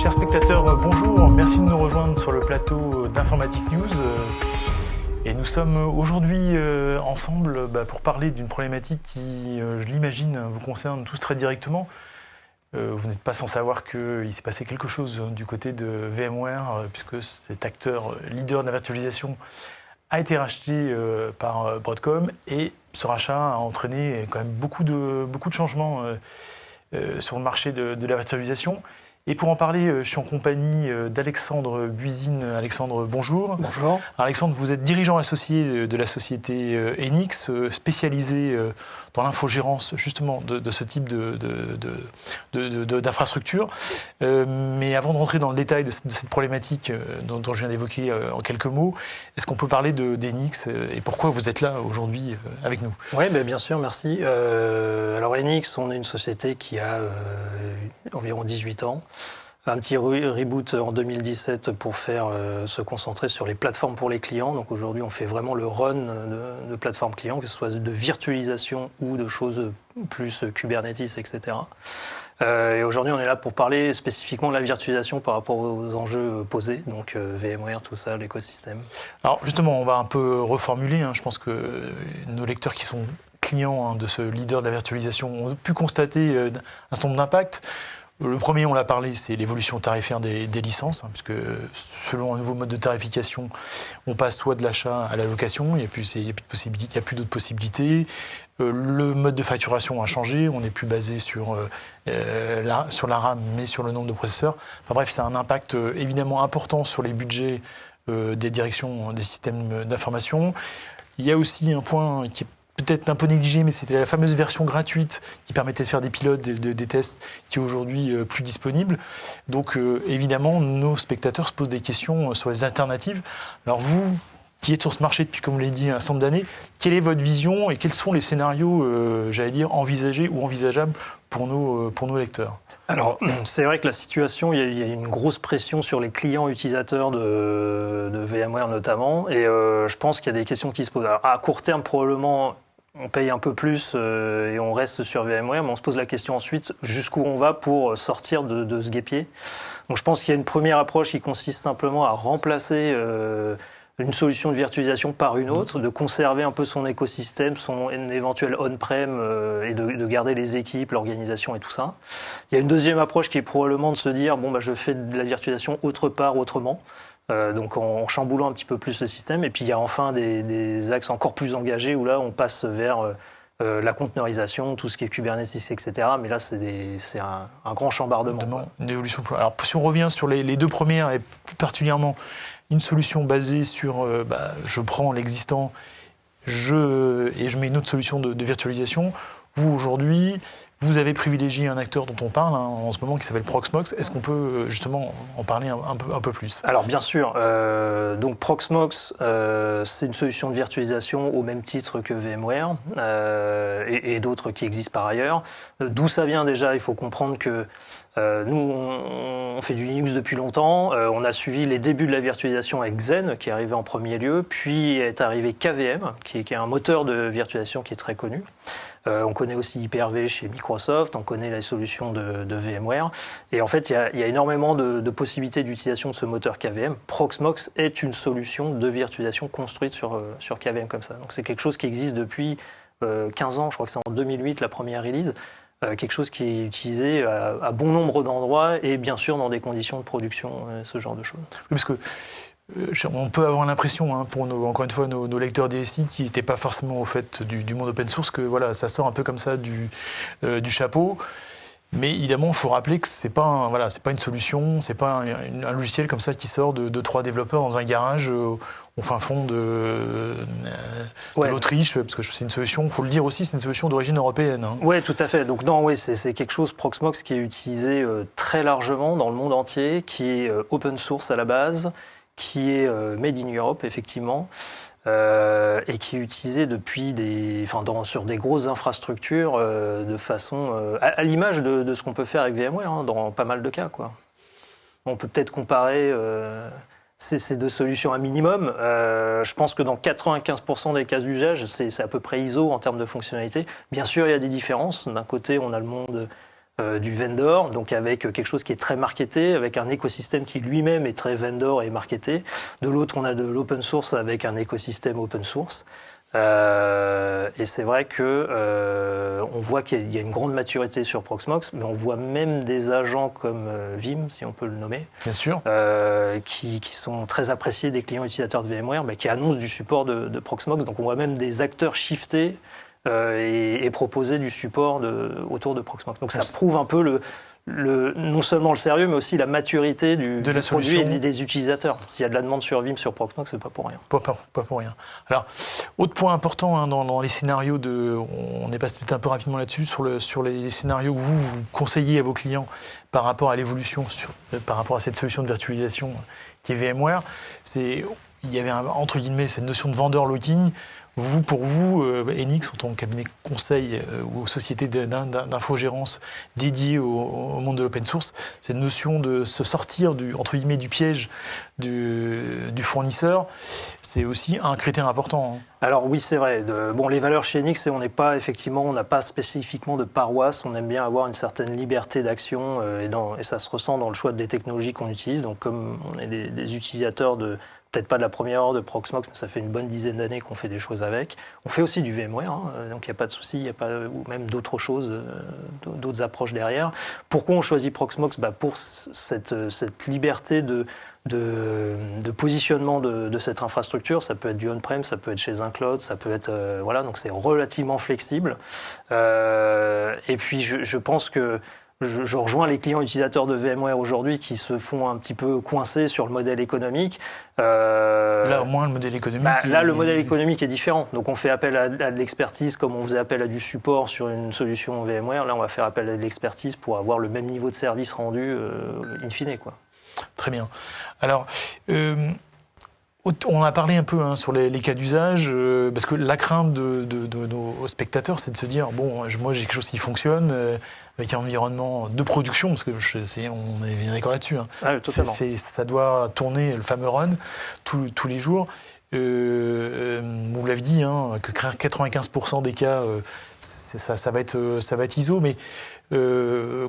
Chers spectateurs, bonjour. Merci de nous rejoindre sur le plateau d'Informatique News. Et nous sommes aujourd'hui ensemble pour parler d'une problématique qui, je l'imagine, vous concerne tous très directement. Vous n'êtes pas sans savoir qu'il s'est passé quelque chose du côté de VMware, puisque cet acteur leader de la virtualisation a été racheté par Broadcom. Et ce rachat a entraîné quand même beaucoup de changements sur le marché de la virtualisation. Et pour en parler, je suis en compagnie d'Alexandre Buisine. Alexandre, bonjour. Bonjour. Alexandre, vous êtes dirigeant associé de la société Enix, spécialisé dans l'infogérance justement de ce type d'infrastructure. Mais avant de rentrer dans le détail de cette problématique dont je viens d'évoquer en quelques mots, est-ce qu'on peut parler d'Enix et pourquoi vous êtes là aujourd'hui avec nous? Oui, bien sûr, merci. Alors Enix, on est une société qui a environ 18 ans. Un petit reboot en 2017 pour se concentrer sur les plateformes pour les clients. Donc aujourd'hui, on fait vraiment le run de plateformes clients, que ce soit de virtualisation ou de choses plus Kubernetes, etc. Et aujourd'hui, on est là pour parler spécifiquement de la virtualisation par rapport aux enjeux posés, donc VMware, tout ça, l'écosystème. Alors justement, on va un peu reformuler. Je pense que nos lecteurs qui sont clients de ce leader de la virtualisation ont pu constater un certain nombre d'impacts. Le premier, on l'a parlé, c'est l'évolution tarifaire des licences, puisque selon un nouveau mode de tarification, on passe soit de l'achat à la location, il n'y a plus d'autres possibilités. Le mode de facturation a changé, on n'est plus basé sur la RAM, mais sur le nombre de processeurs. Enfin bref, ça a un impact évidemment important sur les budgets des directions des systèmes d'information. Il y a aussi un point qui est peut-être un peu négligé, mais c'était la fameuse version gratuite qui permettait de faire des pilotes, des tests, qui est aujourd'hui plus disponible. Donc évidemment, nos spectateurs se posent des questions sur les alternatives. Alors vous, qui êtes sur ce marché depuis, comme vous l'avez dit, un certain nombre d'années, quelle est votre vision et quels sont les scénarios, envisagés ou envisageables pour nos lecteurs? Alors, c'est vrai que la situation, il y a une grosse pression sur les clients utilisateurs de VMware notamment, et je pense qu'il y a des questions qui se posent. Alors, à court terme, probablement, on paye un peu plus et on reste sur VMware, mais on se pose la question ensuite, jusqu'où on va pour sortir de ce guêpier. Donc je pense qu'il y a une première approche qui consiste simplement à remplacer une solution de virtualisation par une autre, de conserver un peu son écosystème, son éventuel on-prem et de garder les équipes, l'organisation et tout ça. Il y a une deuxième approche qui est probablement de se dire, je fais de la virtualisation autre part, autrement. Donc en chamboulant un petit peu plus le système. Et puis il y a enfin des axes encore plus engagés où là on passe vers la conteneurisation, tout ce qui est Kubernetes, etc. Mais là c'est un grand chambardement. Une évolution. Alors si on revient sur les deux premières et plus particulièrement une solution basée sur je prends l'existant et je mets une autre solution de virtualisation. Vous aujourd'hui, vous avez privilégié un acteur dont on parle en ce moment qui s'appelle Proxmox. Est-ce qu'on peut justement en parler un peu plus? Alors bien sûr, donc Proxmox, c'est une solution de virtualisation au même titre que VMware et d'autres qui existent par ailleurs. D'où ça vient déjà? Il faut comprendre que nous, on fait du Linux depuis longtemps. On a suivi les débuts de la virtualisation avec Xen, qui est arrivé en premier lieu, puis est arrivé KVM, qui est un moteur de virtualisation qui est très connu. On connaît aussi Hyper-V chez Microsoft, on connaît les solutions de VMware. Et en fait, il y a énormément de possibilités d'utilisation de ce moteur KVM. Proxmox est une solution de virtualisation construite sur KVM comme ça. Donc c'est quelque chose qui existe depuis 15 ans, je crois que c'est en 2008 la première release. Quelque chose qui est utilisé à bon nombre d'endroits et bien sûr dans des conditions de production, ce genre de choses. Oui, parce que on peut avoir l'impression, pour encore une fois nos lecteurs DSI qui n'étaient pas forcément au fait du monde open source, que voilà, ça sort un peu comme ça du chapeau. Mais évidemment, il faut rappeler que c'est pas une solution, c'est pas un logiciel comme ça qui sort de 3 développeurs dans un garage au fin fond de l'Autriche, parce que c'est une solution, il faut le dire aussi, c'est une solution d'origine européenne. Oui, tout à fait. Donc c'est quelque chose, Proxmox, qui est utilisé très largement dans le monde entier, qui est open source à la base, qui est made in Europe, effectivement. Et qui est utilisé depuis sur des grosses infrastructures de façon à l'image de ce qu'on peut faire avec VMware dans pas mal de cas, quoi. On peut peut-être comparer ces deux solutions un minimum. Je pense que dans 95% des cas d'usage, c'est à peu près ISO en termes de fonctionnalité. Bien sûr, il y a des différences. D'un côté, on a le monde du vendor, donc avec quelque chose qui est très marketé, avec un écosystème qui lui-même est très vendor et marketé. De l'autre, on a de l'open source avec un écosystème open source. Et c'est vrai que on voit qu'il y a une grande maturité sur Proxmox, mais on voit même des agents comme Vim, si on peut le nommer, Bien sûr. qui sont très appréciés des clients utilisateurs de VMware, qui annoncent du support de Proxmox. Donc on voit même des acteurs shifter et proposer du support autour de Proxmox. Donc ça prouve un peu non seulement le sérieux, mais aussi la maturité du produit et des utilisateurs. S'il y a de la demande sur Vim, sur Proxmox, c'est pas pour rien. Pas pour rien. Alors, autre point important dans les scénarios on est passé un peu rapidement là-dessus, sur les scénarios que vous conseillez à vos clients par rapport à l'évolution, par rapport à cette solution de virtualisation qui est VMware, il y avait entre guillemets cette notion de vendor logging. Pour vous, Enix, en tant que cabinet conseil ou société d'infogérance dédiée au monde de l'open source, cette notion de se sortir entre guillemets, du piège du fournisseur, c'est aussi un critère important. Alors oui, c'est vrai. Les valeurs chez Enix, on n'a pas spécifiquement de paroisse. On aime bien avoir une certaine liberté d'action et ça se ressent dans le choix des technologies qu'on utilise. Donc comme on est des utilisateurs peut-être pas de la première heure de Proxmox, mais ça fait une bonne dizaine d'années qu'on fait des choses avec. On fait aussi du VMware, donc il n'y a pas de souci, ou même d'autres choses, d'autres approches derrière. Pourquoi on choisit Proxmox ? Pour cette liberté de positionnement de cette infrastructure. Ça peut être du on-prem, ça peut être chez un cloud, ça peut être... donc c'est relativement flexible. Et puis je pense que je rejoins les clients utilisateurs de VMware aujourd'hui qui se font un petit peu coincer sur le modèle économique. Là, au moins, le modèle économique... le modèle économique est différent. Donc, on fait appel à de l'expertise comme on faisait appel à du support sur une solution VMware. Là, on va faire appel à de l'expertise pour avoir le même niveau de service rendu in fine, quoi. Très bien. Alors... on a parlé un peu sur les cas d'usage, parce que la crainte de nos spectateurs, c'est de se dire, moi j'ai quelque chose qui fonctionne, avec un environnement de production, parce que on est bien d'accord là-dessus. Ah, totalement. Ça doit tourner, le fameux run, tous les jours. Vous l'avez dit, que 95% des cas, ça va être ISO, mais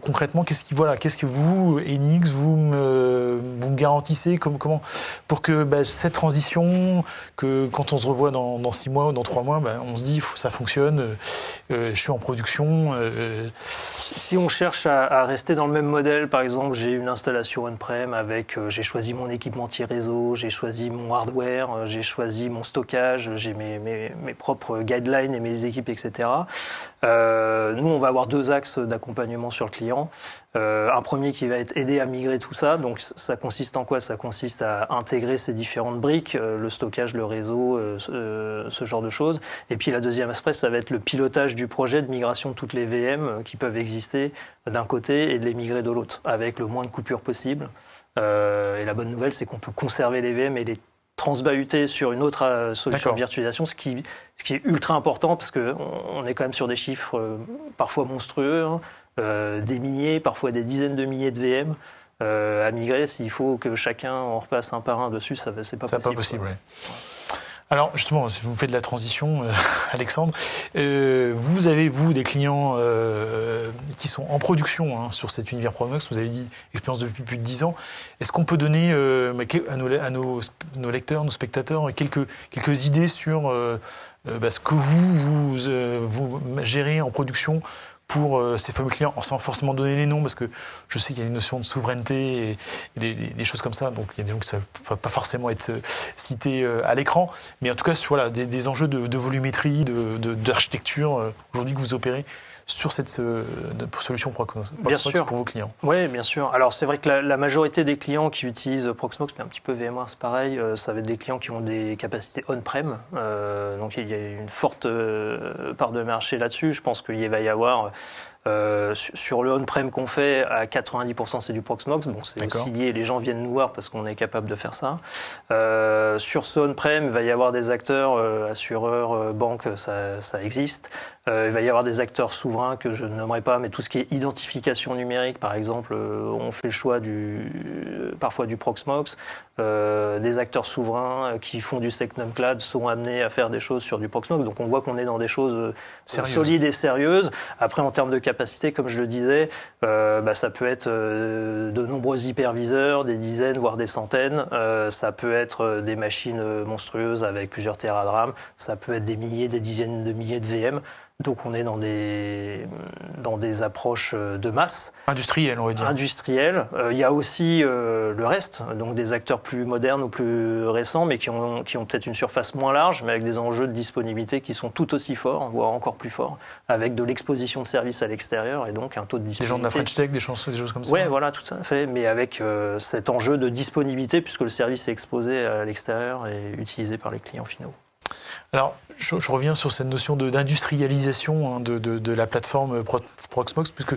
concrètement, qu'est-ce que vous, Enix, vous me garantissez comment pour que cette transition, que quand on se revoit dans 6 mois ou dans 3 mois, on se dit ça fonctionne, je suis en production. Si on cherche à rester dans le même modèle, par exemple, j'ai une installation on-prem avec, j'ai choisi mon équipementier réseau, j'ai choisi mon hardware, j'ai choisi mon stockage, j'ai mes propres guidelines et mes équipes, etc. Nous, on va avoir 2 axes d'accompagnement sur le client. Un premier qui va être aider à migrer tout ça. Donc, ça consiste en quoi ? Ça consiste à intégrer ces différentes briques, le stockage, le réseau, ce genre de choses. Et puis, la deuxième aspect, ça va être le pilotage du projet de migration de toutes les VM qui peuvent exister d'un côté et de les migrer de l'autre, avec le moins de coupures possible. Et la bonne nouvelle, c'est qu'on peut conserver les VM et les transbahuter sur une autre solution de virtualisation, ce qui est ultra important parce qu'on est quand même sur des chiffres parfois monstrueux, des milliers, parfois des dizaines de milliers de VM à migrer. S'il faut que chacun en repasse un par un dessus, c'est pas possible. C'est pas possible, oui. Alors justement, si je vous fais de la transition, Alexandre, vous avez, des clients qui sont en production sur cet univers Proxmox, vous avez dit expérience depuis plus de 10 ans. Est-ce qu'on peut donner à nos lecteurs, nos spectateurs, quelques idées sur ce que vous gérez en production pour ces fameux clients, sans forcément donner les noms, parce que je sais qu'il y a une notion de souveraineté et des choses comme ça, donc il y a des gens qui ne peuvent pas forcément être cités à l'écran, mais en tout cas, des enjeux de volumétrie, d'architecture, aujourd'hui que vous opérez sur cette solution Proxmox pour vos clients. Oui, bien sûr. Alors c'est vrai que la majorité des clients qui utilisent Proxmox, mais un petit peu VMware, c'est pareil, ça va être des clients qui ont des capacités on-prem, donc il y a une forte part de marché là-dessus. Je pense qu'il va y avoir sur le on-prem qu'on fait, à 90% c'est du Proxmox. Bon, c'est aussi lié, les gens viennent nous voir parce qu'on est capable de faire ça. Sur ce on-prem, il va y avoir des acteurs, assureurs, banques, ça existe. Il va y avoir des acteurs souverains que je ne nommerai pas, mais tout ce qui est identification numérique, par exemple, on fait le choix parfois du Proxmox. Des acteurs souverains qui font du SecNum Cloud sont amenés à faire des choses sur du Proxmox. Donc on voit qu'on est dans des choses solides et sérieuses. Après, en termes de capacités, comme je le disais, ça peut être de nombreux hyperviseurs, des dizaines, voire des centaines. Ça peut être des machines monstrueuses avec plusieurs téra de RAM. Ça peut être des milliers, des dizaines de milliers de VM. Donc on est dans des approches de masse. Industrielles, on va dire. Industrielles. Il y a aussi le reste, donc des acteurs plus modernes ou plus récents, mais qui ont peut-être une surface moins large, mais avec des enjeux de disponibilité qui sont tout aussi forts, voire encore plus forts, avec de l'exposition de services à l'extérieur et donc un taux de disponibilité. Des gens de la French Tech, des choses comme ça. Oui, voilà, tout à fait, mais avec cet enjeu de disponibilité, puisque le service est exposé à l'extérieur et utilisé par les clients finaux. Alors, je reviens sur cette notion d'industrialisation de la plateforme Proxmox, puisque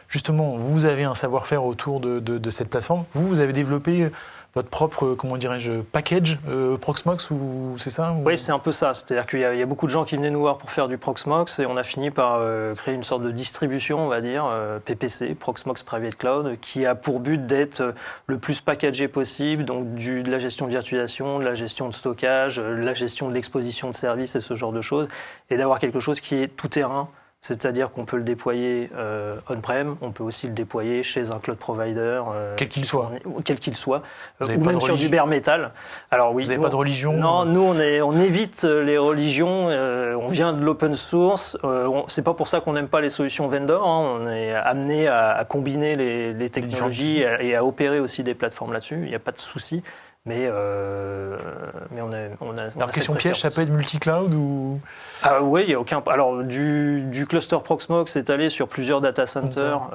justement, vous avez un savoir-faire autour de cette plateforme. Vous avez développé votre propre, comment dirais-je, package Proxmox, ou c'est ça ou... Oui, c'est un peu ça. C'est-à-dire qu'il y a beaucoup de gens qui venaient nous voir pour faire du Proxmox et on a fini par créer une sorte de distribution, on va dire, PPC, Proxmox Private Cloud, qui a pour but d'être le plus packagé possible, donc de la gestion de virtualisation, de la gestion de stockage, de la gestion de l'exposition de services et ce genre de choses, et d'avoir quelque chose qui est tout terrain. C'est-à-dire qu'on peut le déployer on-prem, on peut aussi le déployer chez un cloud provider. Quel qu'il soit. Quel qu'il soit. Ou même sur du bare metal. Alors, oui, vous n'avez pas de religion? Non, nous on évite les religions, on vient de l'open source. C'est pas pour ça qu'on n'aime pas les solutions vendor, hein. On est amené à combiner les technologies et à opérer aussi des plateformes là-dessus, il n'y a pas de souci. Mais on a Alors, question piège, ça peut être multi-cloud ou... Oui, il n'y a aucun... Alors, du cluster Proxmox étalé sur plusieurs data centers,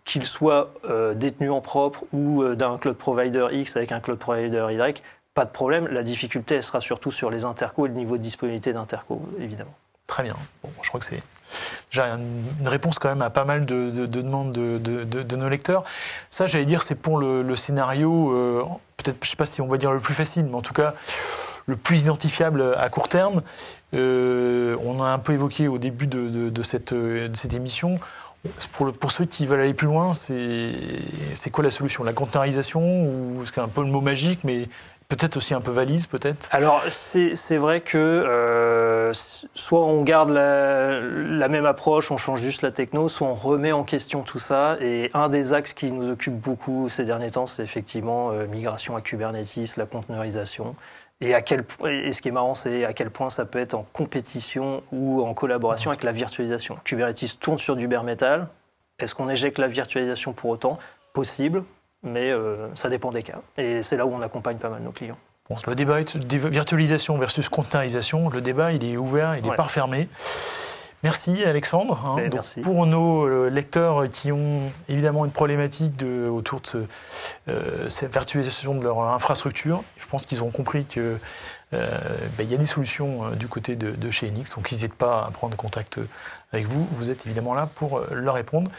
qu'ils soient détenus en propre ou d'un cloud provider X avec un cloud provider Y, pas de problème. La difficulté, elle sera surtout sur les intercos et le niveau de disponibilité d'intercos, évidemment. Très bien. Bon, je crois que c'est déjà une réponse quand même à pas mal de demandes de nos lecteurs. Ça, j'allais dire, c'est pour le scénario, peut-être, je ne sais pas si on va dire le plus facile, mais en tout cas le plus identifiable à court terme. On a un peu évoqué au début de cette émission. Pour ceux qui veulent aller plus loin, c'est quoi la solution? La containerisation, ou c'est un peu le mot magique, mais peut-être aussi un peu valise, peut-être? Alors, c'est vrai que soit on garde la même approche, on change juste la techno, soit on remet en question tout ça. Et un des axes qui nous occupe beaucoup ces derniers temps, c'est effectivement migration à Kubernetes, la conteneurisation. Et ce qui est marrant, c'est à quel point ça peut être en compétition ou en collaboration avec la virtualisation. Kubernetes tourne sur du bare metal. Est-ce qu'on éjecte la virtualisation pour autant? Possible. Mais ça dépend des cas. Et c'est là où on accompagne pas mal nos clients. Bon, le débat de virtualisation versus containerisation, le débat il est ouvert, il n'est pas fermé. Merci Alexandre. Merci. Pour nos lecteurs qui ont évidemment une problématique autour de cette virtualisation de leur infrastructure, je pense qu'ils auront compris qu'il y a des solutions du côté de chez Enix, donc n'hésitez pas à prendre contact avec vous. Vous êtes évidemment là pour leur répondre.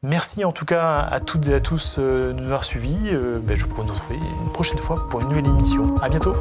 Merci en tout cas à toutes et à tous de nous avoir suivis. Je vous propose de nous retrouver une prochaine fois pour une nouvelle émission. À bientôt.